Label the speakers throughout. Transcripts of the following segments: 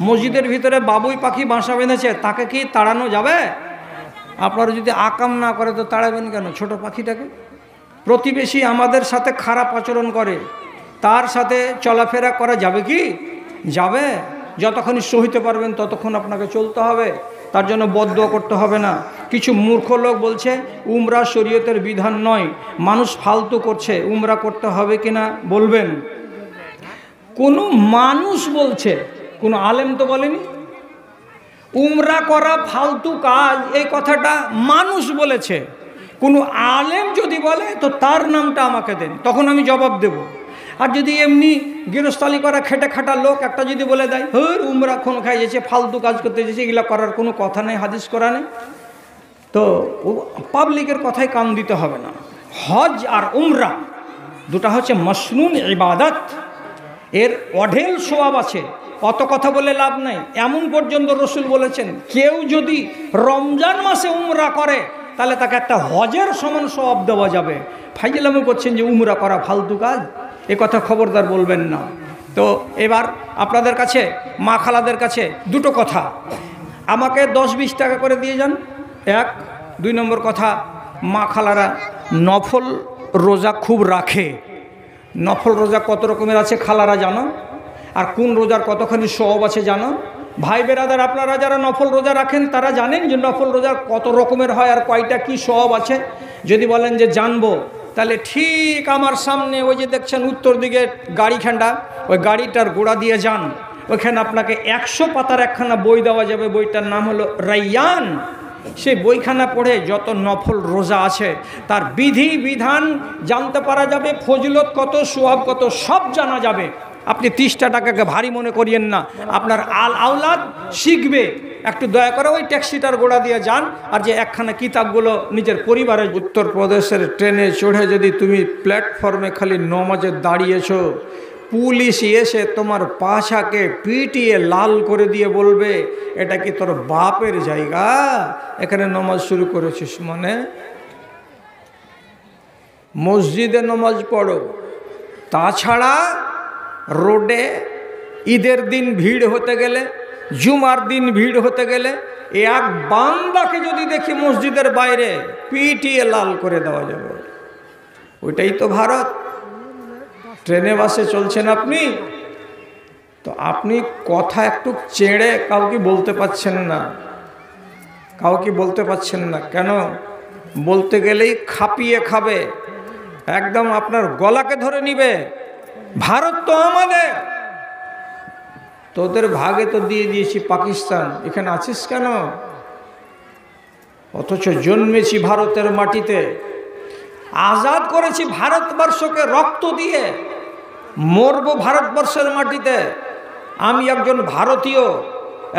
Speaker 1: মসজিদের ভিতরে বাবুই পাখি বাসা বেঁধেছে, তাকে কি তাড়ানো যাবে? আপনারা যদি আকাম না করে তো তাড়াবেন কেন ছোট পাখিটাকে? প্রতিবেশী আমাদের সাথে খারাপ আচরণ করে, তার সাথে চলাফেরা করা যাবে কি? যাবে। যতক্ষণ সহিতে পারবেন ততক্ষণ আপনাকে চলতে হবে, তার জন্য বদদুয়া করতে হবে না। কিছু মূর্খ লোক বলছে উমরা শরীয়তের বিধান নয়, মানুষ ফালতু করছে, উমরা করতে হবে কিনা বলবেন? কোনো মানুষ বলছে, কোনো আলেম তো বলেনি। উমরা করা ফালতু কাজ, এই কথাটা মানুষ বলেছে। কোনো আলেম যদি বলে তো তার নামটা আমাকে দেন, তখন আমি জবাব দেব। আর যদি এমনি গৃহস্থালি করা খেটে খাটা লোক একটা যদি বলে দেয় উমরা খুন খাই যেছে, ফালতু কাজ করতে যেছে, এগুলা করার কোনো কথা নেই, হাদিস করা নেই, তো পাবলিকের কথায় কান দিতে হবে না। হজ আর উমরা দুটা হচ্ছে মসনুন ইবাদত, এর অঢেল সওয়াব আছে, অত কথা বলে লাভ নাই। এমন পর্যন্ত রসুল বলেছেন কেউ যদি রমজান মাসে উমরা করে তাহলে তাকে একটা হজের সমান সওয়াব দেওয়া যাবে। ফাইজলামও করছেন যে উমরা করা ফালতু কাজ, এ কথা খবরদার বলবেন না। তো এবার আপনাদের কাছে, মা খালাদের কাছে দুটো কথা, আমাকে 10-20 টাকা করে দিয়ে যান। 1, 2 নম্বর কথা, মা খালারা নফল রোজা খুব রাখে। নফল রোজা কত রকমের আছে খালারা জানো? আর কোন রোজার কতখানি সওয়াব আছে জানো? ভাই বেরাদার, আপনারা যারা নফল রোজা রাখেন তারা জানেন যে নফল রোজার কত রকমের হয় আর কয়টা কি সওয়াব আছে? যদি বলেন যে জানবো, তাহলে ঠিক আমার সামনে ওই যে দেখছেন উত্তর দিকে গাড়িখানটা, ওই গাড়িটার গোড়া দিয়ে যান, ওইখানে আপনাকে 100 পাতার একখানা বই দেওয়া যাবে। বইটার নাম হলো রাইয়ান। সেই বইখানা পড়ে যত নফল রোজা আছে তার বিধি বিধান জানতে পারা যাবে, ফজিলত কত, সওয়াব কত, সব জানা যাবে। আপনি 30টা টাকাকে ভারী মনে করিয়েন না, আপনার আওলাদ শিখবে। একটু দয়া করে ওই ট্যাক্সিটার গোড়া দিয়ে যান, আর যে একখানা কিতাবগুলো নিজের পরিবারের। উত্তরপ্রদেশের ট্রেনে চড়ে যদি তুমি প্ল্যাটফর্মে খালি নমাজে দাঁড়িয়েছো, পুলিশ এসে তোমার পাছাকে পিটিয়ে লাল করে দিয়ে বলবে এটা কি তোর বাপের জায়গা, এখানে নমাজ শুরু করেছিস? মানে মসজিদে নমাজ পড়ো, তাছাড়া রোডে ঈদের দিন ভিড় হতে গেলে, জুমার দিন ভিড় হতে গেলে, এক বান্দাকে যদি দেখি মসজিদের বাইরে, পিটিয়ে লাল করে দেওয়া যাবে। ওইটাই তো ভারত। ট্রেনে বাসে চলছেন আপনি, তো আপনি কথা একটু চেড়ে কাউকে বলতে পারছেন না, কাউকে বলতে পারছেন না। কেন? বলতে গেলেই খাপিয়ে খাবে, একদম আপনার গলাকে ধরে নিবে। ভারত তো আমাদের, তোদের ভাগে তো দিয়ে দিয়েছি পাকিস্তান, এখানে আছিস কেন? অথচ জন্মেছি ভারতের মাটিতে, আজাদ করেছি ভারতবর্ষকে রক্ত দিয়ে, মরব ভারতবর্ষের মাটিতে। আমি একজন ভারতীয়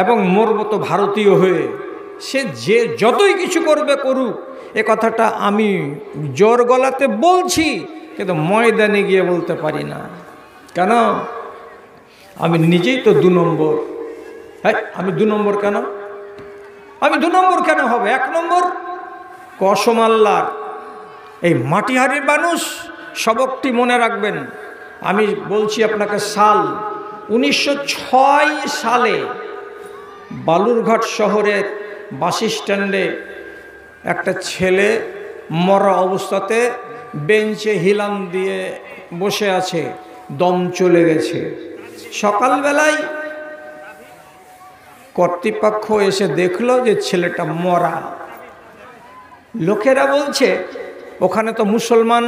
Speaker 1: এবং মরব তো ভারতীয় হয়ে। সে যে যতই কিছু করবে করুক, এ কথাটা আমি জোর গলাতে বলছি, কিন্তু ময়দানে গিয়ে বলতে পারি না। কেন? আমি নিজেই তো 2 নম্বর। হ্যাঁ, আমি 2 নম্বর কেন? আমি 2 নম্বর কেন হবে? 1 নম্বর কসম আল্লাহর। এই মাটিহারির মানুষ সবকটি মনে রাখবেন। আমি বলছি আপনাকে সাল 1906 সালে বালুরঘাট শহরের বাস স্ট্যান্ডে একটা ছেলে মরা অবস্থাতে বেঞ্চে হিলাম দিয়ে বসে আছে, দম চলে গেছে। সকালবেলায় কর্তৃপক্ষ এসে দেখলো যে ছেলেটা মরা। লোকেরা বলছে ওখানে তো মুসলমান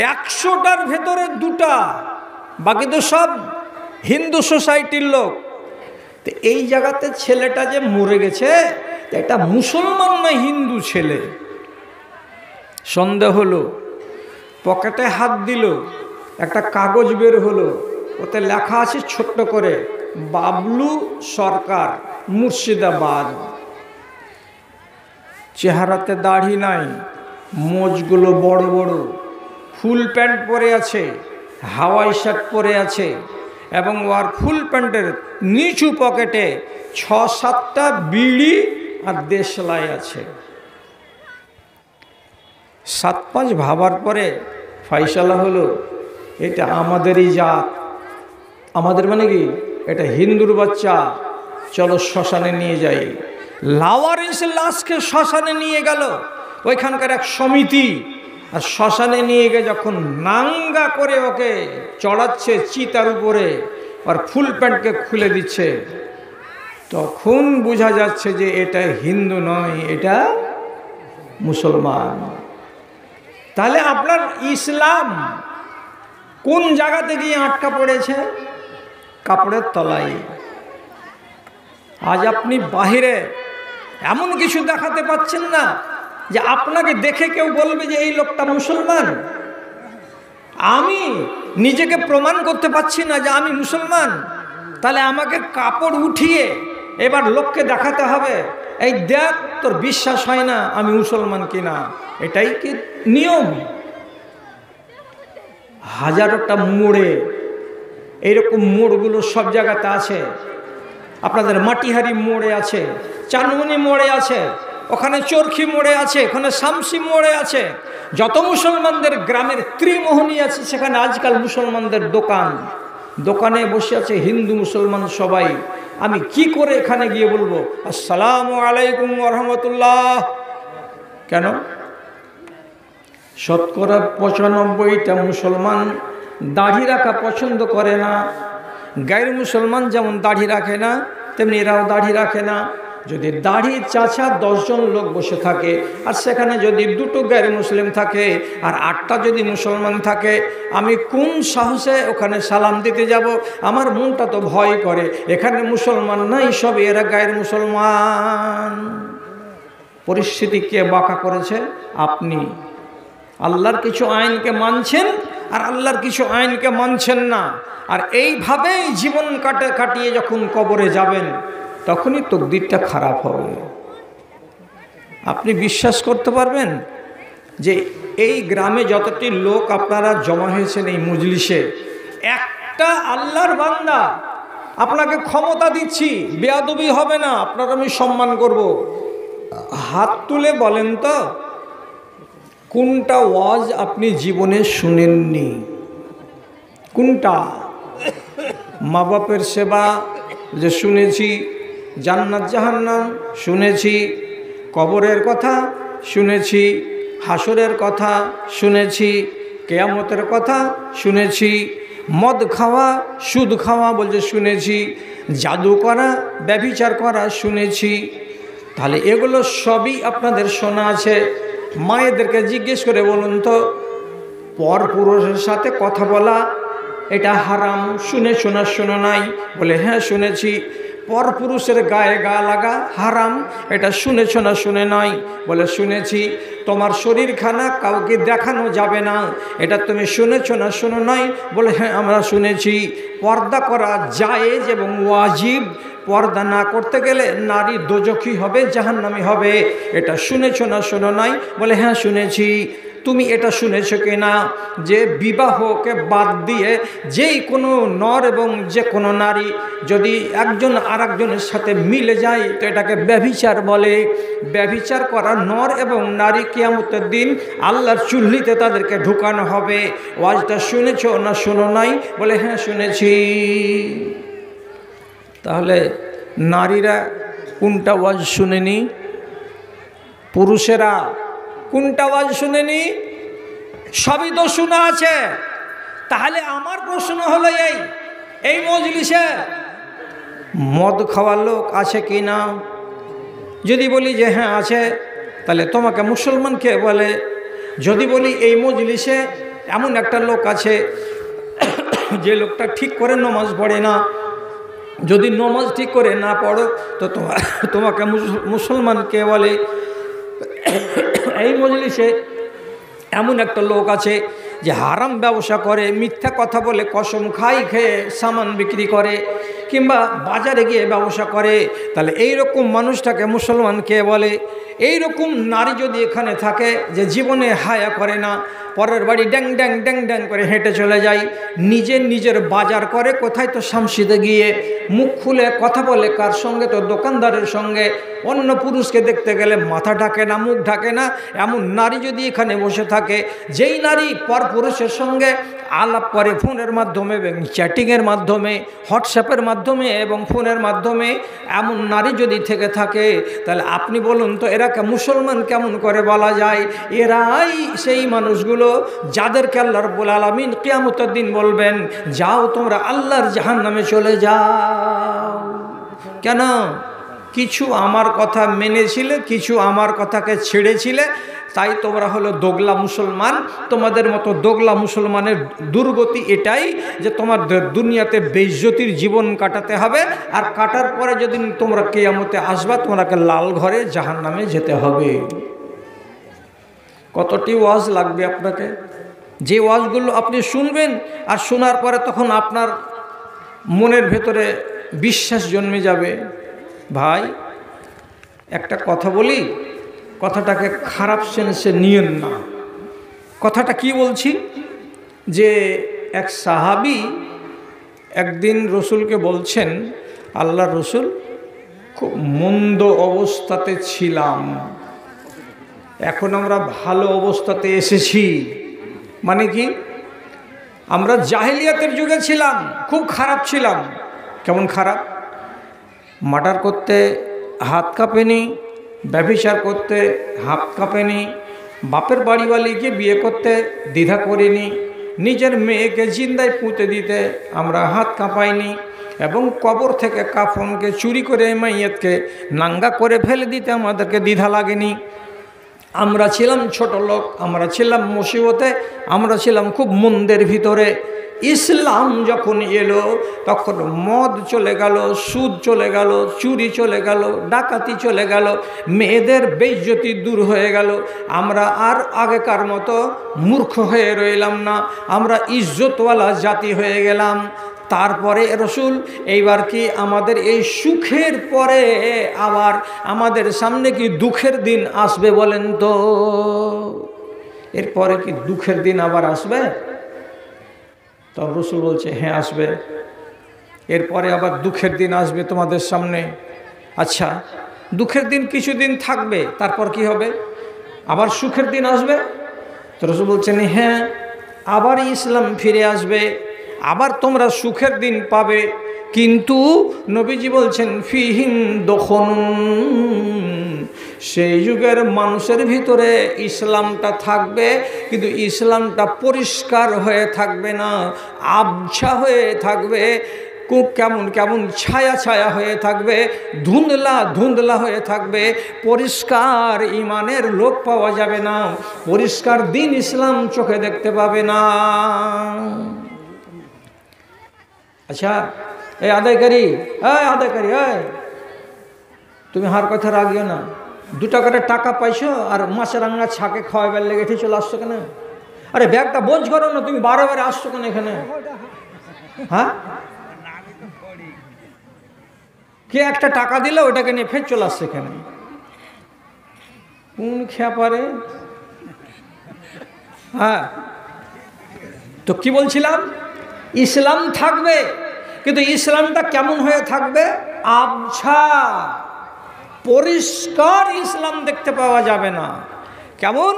Speaker 1: 100টার ভেতরে 2টা, বাকি তো সব হিন্দু সোসাইটির লোক। তো এই জায়গাতে ছেলেটা যে মরে গেছে, এটা মুসলমান না হিন্দু ছেলে? সন্দেহ হলো, পকেটে হাত দিল, একটা কাগজ বের হলো, ওতে লেখা আছে ছোট্ট করে বাবলু সরকার, মুর্শিদাবাদ। চেহারাতে দাড়ি নাই, মোজগুলো বড় বড়, ফুল প্যান্ট পরে আছে, হাওয়াই শার্ট পরে আছে, এবং ওর ফুল প্যান্টের নিচু পকেটে 6-7টা বিড়ি আর দেশলাই আছে। 7-5 ভাবার পরে ফয়সালা হলো এটা আমাদেরই জাত। আমাদের মানে কি? এটা হিন্দুর বাচ্চা, চলো শ্মশানে নিয়ে যাই। লাওয়ারিস লাশকে শ্মশানে নিয়ে গেল ওইখানকার এক সমিতি, আর শ্মশানে নিয়ে গিয়ে যখন নাঙ্গা করে ওকে চড়াচ্ছে চিতার উপরে আর ফুল প্যান্টকে খুলে দিচ্ছে, তখন বোঝা যাচ্ছে যে এটা হিন্দু নয়, এটা মুসলমান। তাহলে আপনার ইসলাম কোন জায়গাতে গিয়ে আটকা পড়েছে? কাপড়ের তলায়। আজ আপনি বাহিরে এমন কিছু দেখাতে পাচ্ছেন না যে আপনাকে দেখে কেউ বলবে যে এই লোকটা মুসলমান। আমি নিজেকে প্রমাণ করতে পারছি না যে আমি মুসলমান, তাহলে আমাকে কাপড় উঠিয়ে এবার লোককে দেখাতে হবে, এই দেখ তোর বিশ্বাস হয় না আমি মুসলমান কিনা। এটাই কি নিয়ম? হাজারোটা মোড়ে এইরকম মোড়গুলো সব জায়গাতে আছে। আপনাদের মাটিহারি মোড়ে আছে, চানমনি মোড়ে আছে, ওখানে চরখি মোড়ে আছে, ওখানে শামসি মোড়ে আছে। যত মুসলমানদের গ্রামের ত্রিমোহনী আছে সেখানে আজকাল মুসলমানদের দোকানে বসে আছে হিন্দু মুসলমান সবাই। আমি কি করে এখানে গিয়ে বলবো আসসালামু আলাইকুম ওয়া রাহমাতুল্লাহ? কেন? শতকরা 95টা মুসলমান দাড়ি রাখা পছন্দ করে না। গায়ের মুসলমান যেমন দাড়ি রাখে না, তেমনি এরাও দাড়ি রাখে না। যদি দাড়ি চাচা 10 জন লোক বসে থাকে, আর সেখানে যদি 2টো গায়ের মুসলিম থাকে আর 8টা যদি মুসলমান থাকে, আমি কোন সাহসে ওখানে সালাম দিতে যাব? আমার মনটা তো ভয় করে, এখানে মুসলমান নাই, সব এরা গায়ের মুসলমান। পরিস্থিতি কে বাঁকা করেছে? আপনি। আল্লাহর কিছু আইনকে মানছেন আর আল্লাহর কিছু আইনকে মানছেন না, আর এইভাবেই জীবন কাটিয়ে যখন কবরে যাবেন তখনই তকদিরটা খারাপ হবে। আপনি বিশ্বাস করতে পারবেন যে এই গ্রামে যতটি লোক আপনারা জমা হয়েছেন এই মজলিসে, একটা আল্লাহর বান্দা আপনাকে ক্ষমতা দিচ্ছি, বেয়াদবি হবে না, আপনাকে আমি সম্মান করব। হাত তুলে বলেন তো কোনটা ওয়াজ আপনি জীবনে শুনেননি? কোনটা? মা বাপের সেবা যে শুনেছি, জান্নাত জাহান্নাম শুনেছি, কবরের কথা শুনেছি, হাসরের কথা শুনেছি, কিয়ামতের কথা শুনেছি, মদ খাওয়া সুদ খাওয়া বলছে শুনেছি, জাদু করা ব্যভিচার করা শুনেছি। তাহলে এগুলো সবই আপনাদের শোনা আছে। মায়েদেরকে জিজ্ঞেস করে বলুন তো, পরপুরুষের সাথে কথা বলা এটা হারাম, শুনেছো না শোনো নাই? বলে হ্যাঁ শুনেছি। পরপুরুষের গায়ে গা লাগা হারাম, এটা শুনেছো না শুনে নাই? বলে শুনেছি। তোমার শরীরখানা কাউকে দেখানো যাবে না, এটা তুমি শুনেছো না শোনো নাই? বলে হ্যাঁ আমরা শুনেছি। পর্দা করা জায়েজ এবং ওয়াজিব, পর্দা না করতে গেলে নারী দোজখী হবে, জাহান্নামী হবে, এটা শুনেছো না শোনো নাই? বলে হ্যাঁ শুনেছি। তুমি এটা শুনেছো কি না যে বিবাহকে বাদ দিয়ে যেই কোনো নর এবং যে কোনো নারী যদি একজন আরেকজনের সাথে মিলে যায় তো এটাকে ব্যভিচার বলে। ব্যভিচার করা নর এবং নারী কিয়ামতের দিন আল্লাহর চুল্লিতে তাদেরকে ঢুকানো হবে। ওয়াজটা শুনেছো না শোনো নাই? বলে হ্যাঁ শুনেছি। তাহলে নারীরা কোনটা ওয়াজ শুনেনি? পুরুষেরা কোনটা ওয়াজ শুনেনি? সবই তো শোনা আছে। তাহলে আমার প্রশ্ন হলো এই মজলিসে মদ খাওয়ার লোক আছে কি না? যদি বলি যে হ্যাঁ আছে, তাহলে তোমাকে মুসলমান কে বলে? যদি বলি এই মজলিসে এমন একটা লোক আছে যে লোকটা ঠিক করে নমাজ পড়ে না, যদি নমাজ ঠিক করে না পড়ো তো তোমাকে মুসলমান কে বলে? এই মজলিসে এমন একটা লোক আছে যে হারাম ব্যবসা করে, মিথ্যা কথা বলে কসম খেয়ে সামান বিক্রি করে, কিংবা বাজারে গিয়ে ব্যবসা করে, তাহলে এই রকম মানুষটাকে মুসলমান কে বলে? এই রকম নারী যদি এখানে থাকে যে জীবনে হায়া করে না, পরের বাড়ি ড্যাং ড্যাং ড্যাং ড্যাং করে হেঁটে চলে যায়, নিজের বাজার করে কোথায় তো শামসিতে গিয়ে মুখ খুলে কথা বলে কার সঙ্গে, তো দোকানদারের সঙ্গে। অন্য পুরুষকে দেখতে গেলে মাথা ঢাকে না, মুখ ঢাকে না। এমন নারী যদি এখানে বসে থাকে, যেই নারী পর পুরুষের সঙ্গে আলাপ করে ফোনের মাধ্যমে এবং চ্যাটিংয়ের মাধ্যমে, হোয়াটসঅ্যাপের মাধ্যমে এবং ফোনের মাধ্যমে, এমন নারী যদি থেকে থাকে, তাহলে আপনি বলুন তো এরাকে মুসলমান কেমন করে বলা যায়? এরাই সেই মানুষগুলো যাদেরকে আল্লাহ রাব্বুল আলামিন কিয়ামতের দিন বলবেন, যাও তোমরা আল্লাহর জাহান্নামে চলে যাও। কেন? কিছু আমার কথা মেনেছিলে, কিছু আমার কথাকে ছেড়েছিলে, তাই তোমরা হলো দোগলা মুসলমান। তোমাদের মতো দোগলা মুসলমানের দুর্গতি এটাই যে তোমাদের দুনিয়াতে বেইজ্জতির জীবন কাটাতে হবে, আর কাটার পরে যদি তোমরা কিয়ামতে আসবা, তোমাকে লাল ঘরে জাহান্নামে যেতে হবে। কতটি ওয়াজ লাগবে আপনাকে? যে ওয়াজগুলো আপনি শুনবেন, আর শোনার পরে তখন আপনার মনের ভেতরে বিশ্বাস জন্মে যাবে। ভাই একটা কথা বলি, কথাটাকে খারাপ সেন্সে নিয়েন না। কথাটা কি বলছি, যে এক সাহাবী একদিন রসুলকে বলছেন, আল্লাহ রসুল, খুব মন্দ অবস্থাতে ছিলাম, এখন আমরা ভালো অবস্থাতে এসেছি। মানে কি? আমরা জাহেলিয়াতের যুগে ছিলাম, খুব খারাপ ছিলাম। কেমন খারাপ? মার্ডার করতে হাত কাঁপেনি, ব্যভিচার করতে হাত কাঁপেনি, বাপের বাড়িওয়ালিকে বিয়ে করতে দ্বিধা করিনি, নিজের মেয়েকে জিন্দায় পুঁতে দিতে আমরা হাত কাঁপাইনি, এবং কবর থেকে কাফনকে চুরি করে মাইয়াতকে নাঙ্গা করে ফেলে দিতে আমাদেরকে দ্বিধা লাগেনি। আমরা ছিলাম ছোট লোক, আমরা ছিলাম মুসিবতে, আমরা ছিলাম খুব মন্দের ভিতরে। ইসলাম যখন এলো তখন মদ চলে গেল, সুদ চলে গেল, চুরি চলে গেল, ডাকাতি চলে গেল, মেয়েদের বেইজ্জতি দূর হয়ে গেল। আমরা আর আগেকার মতো মূর্খ হয়ে রইলাম না, আমরা ইজ্জতওয়ালা জাতি হয়ে গেলাম। তারপরে রসুল, এইবার কি আমাদের এই সুখের পরে আবার আমাদের সামনে কি দুঃখের দিন আসবে বলেন তো? এরপরে কি দুঃখের দিন আবার আসবে? তো রসুল বলছে, হ্যাঁ আসবে। এরপরে আবার দুঃখের দিন আসবে তোমাদের সামনে। আচ্ছা, দুঃখের দিন কিছুদিন থাকবে, তারপর কি হবে? আবার সুখের দিন আসবে? তো রসুল বলছেন, হ্যাঁ, আবার ইসলাম ফিরে আসবে, আবার তোমরা সুখের দিন পাবে। কিন্তু নবীজি বলছেন, ফিহিম দখনুন, সেই যুগের মানুষের ভিতরে ইসলামটা থাকবে, কিন্তু ইসলামটা পরিষ্কার হয়ে থাকবে না, আবছা হয়ে থাকবে, কেমন কেমন ছায়া ছায়া হয়ে থাকবে, ধুন্দলা ধুন্দলা হয়ে থাকবে। পরিষ্কার ইমানের লোক পাওয়া যাবে না, পরিষ্কার দিন ইসলাম চোখে দেখতে পাবে না। আচ্ছা, এই আদায়কারী, তুমি হার কথা রাগিও না। 2 টাকার টাকা পাইছো আর মাছের রান্না ছাকে খাওয়াবার লেগে এঠে চলে আসছো কেন? আরে ব্যাগটা বোঝ করো না, তুমি 12 বারে আসছো কেন এখানে? হ্যাঁ, কে একটা টাকা দিলে ওটাকে নিয়ে ফের চলে আসছে এখানে? কোন খেয়া পারে? হ্যাঁ, তো কি বলছিলাম? ইসলাম থাকবে, কিন্তু ইসলামটা কেমন হয়ে থাকবে? আবছা, পরিষ্কার ইসলাম দেখতে পাওয়া যাবে না। কেমন?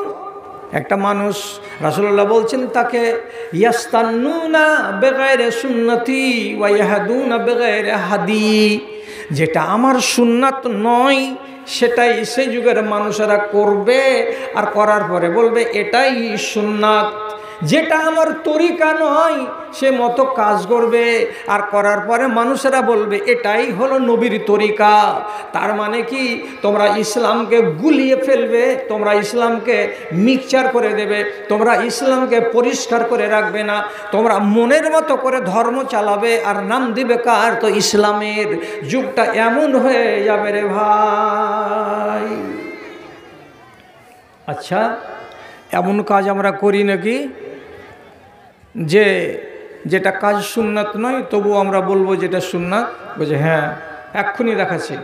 Speaker 1: একটা মানুষ, রাসূলুল্লাহ বলছেন তাকে, ইয়াস্তান্নুনা বিগাইরি সুন্নতি ওয়া ইয়াহদুনা বিগাইরি হাদি, যেটা আমার সুন্নাত নয় সেটাই সেই যুগের মানুষেরা করবে, আর করার পরে বলবে এটাই সুন্নাত। যেটা আমার তরিকা নয় সে মতো কাজ করবে, আর করার পরে মানুষেরা বলবে এটাই হলো নবীর তরিকা। তার মানে কি? তোমরা ইসলামকে গুলিয়ে ফেলবে, তোমরা ইসলামকে মিক্সচার করে দেবে, তোমরা ইসলামকে পরিষ্কার করে রাখবে না, তোমরা মনের মতো করে ধর্ম চালাবে, আর নাম দিবে কার? তো ইসলামের। যুগটা এমন হয়ে যাবে রে ভাই। আচ্ছা, এমন কাজ আমরা করি নাকি যে যেটা কাজ সুন্নাত নয় তবু আমরা বলবো যেটা সুন্নাত? বলছে হ্যাঁ, এক্ষুনি দেখাচ্ছি।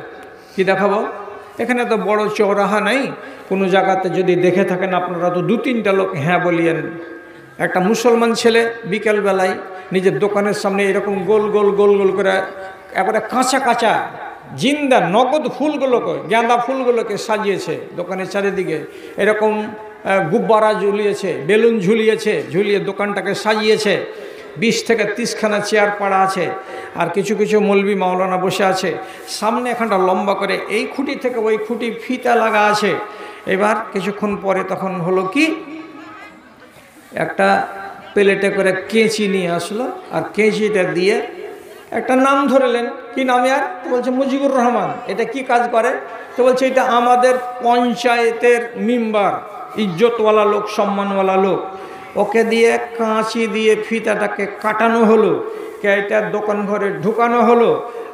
Speaker 1: কি দেখাবো? এখানে তো বড় চৌরাহা নেই, কোনো জায়গাতে যদি দেখে থাকেন আপনারা তো 2-3টা লোক হ্যাঁ বলিয়েন। একটা মুসলমান ছেলে বিকেলবেলায় নিজের দোকানের সামনে এরকম গোল গোল গোল গোল করে একবারে কাঁচা কাঁচা জিন্দা নগদ ফুলগুলোকে, গাঁদা ফুলগুলোকে সাজিয়েছে দোকানের চারিদিকে, এরকম গুব্বারা ঝুলিয়েছে, বেলুন ঝুলিয়েছে, ঝুলিয়ে দোকানটাকে সাজিয়েছে। 20 থেকে 30খানা চেয়ার পাড়া আছে, আর কিছু কিছু মৌলবি মাওলানা বসে আছে। সামনে এখানটা লম্বা করে এই খুঁটি থেকে ওই খুঁটি ফিতা লাগা আছে। এবার কিছুক্ষণ পরে তখন হলো কি, একটা প্লেটে করে কেঁচি নিয়ে আসলো, আর কেঁচিটা দিয়ে একটা নাম ধরলেন। কি নাম? আর বলছে মুজিবুর রহমান। এটা কি কাজ করে? তো বলছে এটা আমাদের পঞ্চায়েতের মেম্বার, ইজ্জতওয়ালা লোক, সম্মানওয়ালা লোক। ওকে দিয়ে কাঁচি দিয়ে ফিতাটাকে কাটানো হলো, এটা দোকান ঘরে ঢুকানো হলো।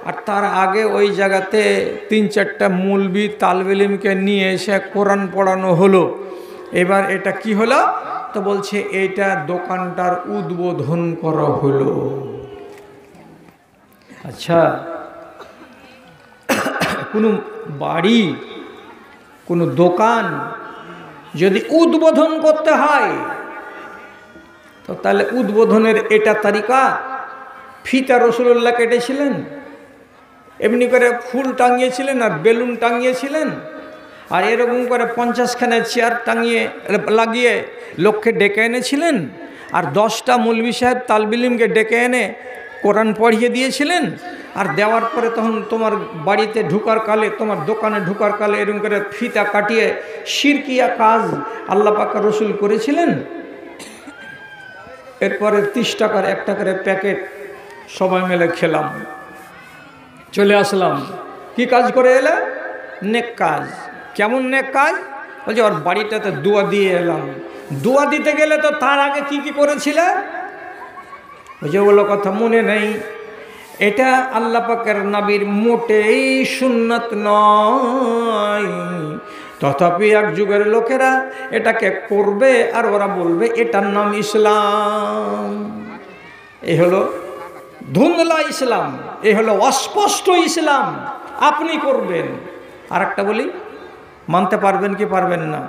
Speaker 1: আর তার আগে ওই জায়গাতে 3-4টা মৌলবি তালবেলিমকে নিয়ে এসে কোরআন পড়ানো হলো। এবার এটা কি হলো? তো বলছে এইটা দোকানটার উদ্বোধন করা হলো। আচ্ছা, কোনো বাড়ি, কোনো দোকান যদি উদ্বোধন করতে হয়, তো তাহলে উদ্বোধনের এটা তারিকা। ফিতা রাসূলুল্লাহ কেটেছিলেন, এমনি করে ফুল টাঙিয়েছিলেন আর বেলুন টাঙিয়েছিলেন, আর এরকম করে 50খানা চেয়ার টাঙিয়ে লাগিয়ে লোককে ডেকে এনেছিলেন, আর 10টা মৌলবি সাহেব তালবিলিমকে ডেকে এনে কোরআন পড়িয়ে দিয়েছিলেন। আর দেওয়ার পরে তখন তোমার বাড়িতে ঢুকার কালে, তোমার দোকানে ঢুকার কালে এরকম করে ফিতা কাটিয়ে শিরকিয়া কাজ আল্লাহ পাক রসুল করেছিলেন। এরপরে 30 টাকার একটা করে প্যাকেট সবাই মিলে খেলাম, চলে আসলাম। কি কাজ করে এলে? নেক কাজ। কেমন নেক কাজ? বলছে ওর বাড়িটাতে দোয়া দিয়ে এলাম। দোয়া দিতে গেলে তো তার আগে কি কি করেছিলে? বুঝে বলো কথা মনে নেই। এটা আল্লাহ পাকের নবীর মোটেই সুন্নাত নয়, তথাপি এক যুগের লোকেরা এটাকে করবে, আর ওরা বলবে এটার নাম ইসলাম। এই হলো ধুন্দলা ইসলাম, এই হলো অস্পষ্ট ইসলাম। আপনি করবেন। আর একটা বলি, মানতে পারবেন কি পারবেন না?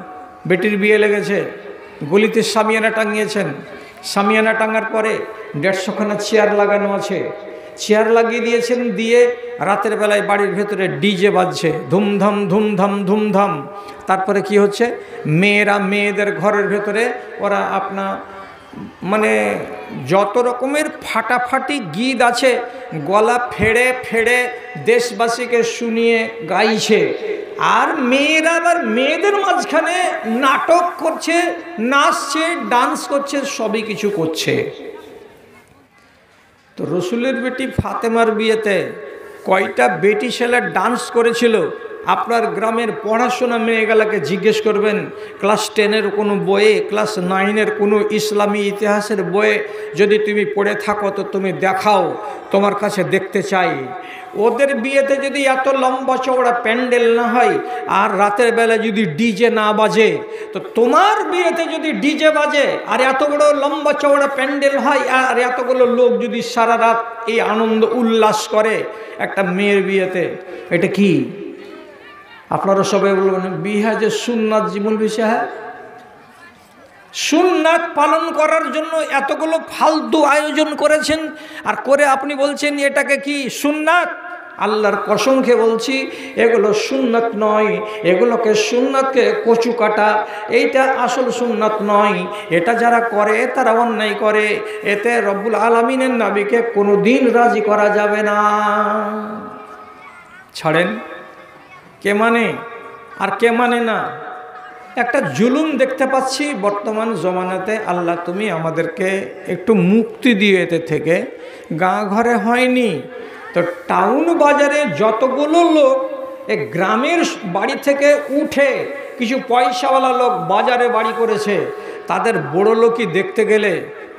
Speaker 1: বেটির বিয়ে লেগেছে, গলিতে সামিয়ানা টাঙিয়েছেন, সামিয়ানা টাঙার পরে 150খানা চেয়ার লাগানো আছে, চেয়ার লাগিয়ে দিয়েছেন, দিয়ে রাতের বেলায় বাড়ির ভেতরে ডিজে বাজছে, ধুমধাম ধুমধাম ধুমধাম। তারপরে কি হচ্ছে, মেয়েরা মেয়েদের ঘরের ভেতরে ওরা মানে যত রকমের ফাটাফাটি গীত আছে গলা ফেড়ে ফেড়ে দেশবাসীকে শুনিয়ে গাইছে। আর মেয়েরা আবার মেয়েদের মাঝখানে নাটক করছে, নাচছে, ডান্স করছে, সবই কিছু করছে। তো রসুলের বেটি ফাতেমার বিয়েতে কয়টা বেটি ছেলে ডান্স করেছিল? আপনার গ্রামের পড়াশোনা মেয়েগুলাকে জিজ্ঞেস করবেন, ক্লাস 10-এর কোনো বইয়ে, ক্লাস 9-এর কোনো ইসলামী ইতিহাসের বইয়ে যদি তুমি পড়ে থাকো তো তুমি দেখাও, তোমার কাছে দেখতে চাই। ওদের বিয়েতে যদি এত লম্বা চওড়া প্যান্ডেল না হয়, আর রাতের বেলা যদি ডিজে না বাজে, তো তোমার বিয়েতে যদি ডিজে বাজে আর এত বড় লম্বা চওড়া প্যান্ডেল হয়, আর এতগুলো লোক যদি সারা রাত এই আনন্দ উল্লাস করে একটা মেয়ের বিয়েতে, এটা কি? আপনারা সবাই বলবেন বিহা যে সুন্নাত জীবন বিষয়, হ্যাঁ সুন্নাত পালন করার জন্য এতগুলো ফালতু আয়োজন করেছেন, আর করে আপনি বলছেন এটাকে কি সুন্নাত? আল্লাহর কসম খেয়ে বলছি এগুলো সুন্নাত নয়, এগুলোকে সুন্নাতকে কচু কাটা, এইটা আসল সুন্নাত নয়। এটা যারা করে তারা অন্যায় করে, এতে রব্বুল আলামিনের নবীকে কোনোদিন রাজি করা যাবে না। ছাড়েন, কে মানে আর কে মানে না? একটা জুলুম দেখতে পাচ্ছি বর্তমান জমানাতে। আল্লাহ তুমি আমাদেরকে একটু মুক্তি দিয়ে এতে থেকে। গাঁ ঘরে হয়নি তো টাউন বাজারে যতগুলো লোক এই গ্রামের বাড়ি থেকে উঠে কিছু পয়সাওয়ালা লোক বাজারে বাড়ি করেছে, তাদের বড় লোকই দেখতে গেলে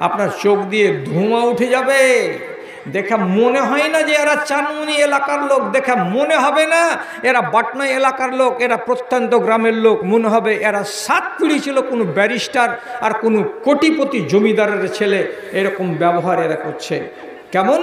Speaker 1: আপনার চোখ দিয়ে ধোঁয়া উঠে যাবে। দেখা মনে হয় না যে এরা চানমুনি এলাকার লোক, দেখা মনে হবে না এরা বাটনা এলাকার লোক, এরা প্রত্যন্ত গ্রামের লোক। মনে হবে এরা 7 পিঁড়ি ছিল কোনো ব্যারিস্টার আর কোনো কোটিপতি জমিদারের ছেলে। এরকম ব্যবহার এরা করছে। কেমন?